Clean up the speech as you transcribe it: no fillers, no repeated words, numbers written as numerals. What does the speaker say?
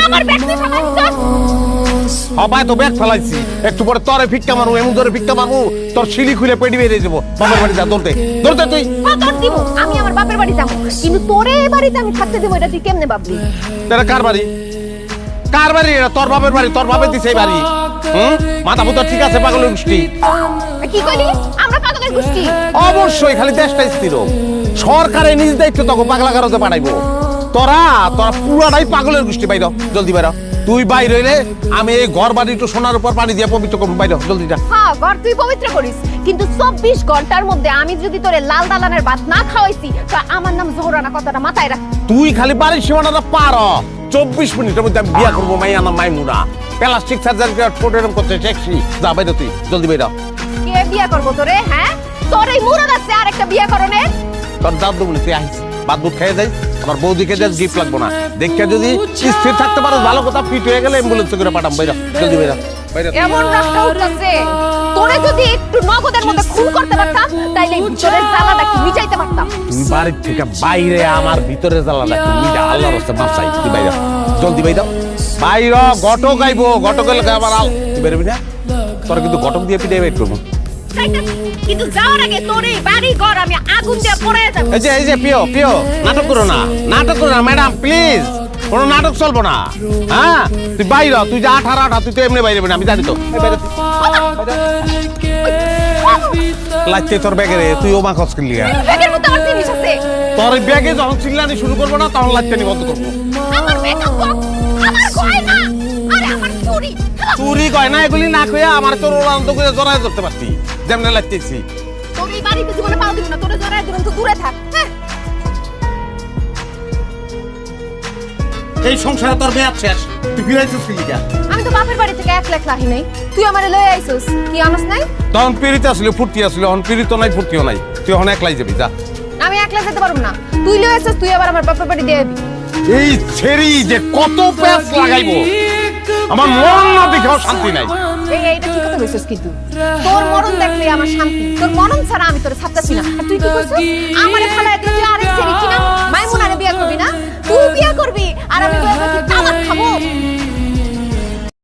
আমার ব্যাগ তুই ফেলাইছিস? সবাই তো ব্যাগ ফেলাইছি, একটু পরে তোরে ভিক্ষা মারু, এমন ধরে ভিক্ষা মারু তোর শিলি খুলে পেটি বেরিয়ে যাবো। বাবার বাড়ি যা, দৌড়তে দৌড়তে তুই। তোর দিব, আমি আমার বাপের বাড়ি যাবো, কিন্তু তোরে এই বাড়িতে আমি থাকতে দেবো এটা তুই কেমনে ভাবলি? তোরা কার বাড়ি? কার বাড়ি এটা? তোর বাপের বাড়ি, তোর বাপের দিছে এই বাড়ি। মাথা ভূত ঠিক আছে? পাগলের গোষ্ঠী কি কইলি? আমরা পাগলের গোষ্ঠী? অবশ্যই, খালি দেশটা স্থির হোক, সরকারের নিজ দায়িত্ব তখন পাগলা কারোতে পাঠাইবো। তোরা তোরা পুরাটাই পাগলের গোষ্ঠী। বাইর জলদি বাইর, তুই বাইর হইলে আমি এই ঘর বাড়ি একটু সোনার উপর পানি দিয়ে পবিত্র করবো। বাইর জলদি যা। হ্যাঁ, ঘর তুই পবিত্র করিস, কিন্তু 24 ঘন্টার মধ্যে আমি যদি তোরে লাল দালানের ভাত না খাওয়াইছি তো আমার নাম জোহরানা, কথাটা মাথায় রাখ। তুই খালি বাড়ির সীমানাটা পার হ, 24 মিনিটের মধ্যে আমি বিয়া করবো মাইয়া না মাইমুনা। প্লাস্টিক সার্জারি এরকম করতে সেক্সি। যা বাইর তুই জলদি বাইর। কে বিয়া করবো তোরে? হ্যাঁ, তোর এই মুরদ আছে আর একটা বিয়া করনে? তোর দাদু বলে তুই আহিস, বাদ বুত খেয়ে যাই, আমার বৌদিকে দেখ গিফট লাগবো না। দেখে যদি স্থির থাকতে পারো ভালো কথা, ফিট হয়ে গেলে অ্যাম্বুলেন্সে করে পাঠাম। বাইরা জলদি বাইরা। এমন রাস্তা উঠছে, তোরে যদি একটু নগদের মধ্যে খুন করতে পারতাম তাইলে ভিতরের জ্বালাটা কি মিটাইতে পারতাম। তুই বাড়ির থেকে বাইরে আমার ভিতরে জ্বালাটা কি মিটা, আল্লাহর রাস্তায় মাপ চাই। তুই বাইরা জলদি বাইরা। বাইরা ঘটক আইবো, ঘটক এলে আবার আল। তুই বেরোবি না? তোর কিন্তু ঘটক দিয়ে পিঠে বের করবো। কিন্তু যাওয়ার আগে তোর এই বাড়ি ঘর আমি আগুন দিয়ে পোড়ায় যাব। এই যে পিও পিও, নাটক করো না, নাটক করো না ম্যাডাম প্লিজ, কোনো নাটক চলবো না। হ্যাঁ তুই বাইরে, তুই যে 18 তুই তো এমনি বাইরে, আমি জানি তো। লাগছে তোর ব্যাগে রে, তুই ও মা খস কিনলি। ব্যাগের মধ্যে আমার জিনিস আছে। তোর ব্যাগে যখন চিল্লানি শুরু করবো না তখন লাগছে নি বন্ধ করবো। আমার মেকআপ বক্স, আমার গয়না, আরে আমার চুড়ি। চুরি গয়না এগুলি না কইয়া আমার তোর ওলান্ত করে জড়ায় ধরতে পারতি, যেমনে লাগতেছি। তোর এই বাড়িতে জীবনে পাও দিব না, তোরে জড়ায় দিবেন তো দূরে থাক। এই সংসারে তোর মেয়াদ শেষ, তুই ফিরাইছিস কি লিগা? আমি তো বাপের বাড়ি থেকে 1 লাখ লাহি নাই, তুই আমারে লয়ে আইছস, কি আনস নাই? তখন পিড়িতে আসলে ফুর্তি আসলে, অন পিড়িত নাই ফুর্তিও নাই, তুই এখন একলাই যাবি যা। আমি 1 লাখ যেতে পারব না, তুই লয়ে আইছস, তুই আবার আমার বাপের বাড়ি দিয়ে আবি। এই ছেড়ি যে কত প্যাচ লাগাইবো, আমার মন না দেখেও শান্তি নাই। এইটা কি কথা কইছস? কিন্তু তোর মরণ দেখলে আমার শান্তি, তোর মরণ ছাড়া আমি তোরে ছাড়তাছি না। আর তুই কি কইছস? আমারে ফালায় তুই আরেক ছেড়ি কিনা মাইমুনারে বিয়া করবি না? তুই বিয়া করবি আর আমি বিয়া করবি তামাক খাবো?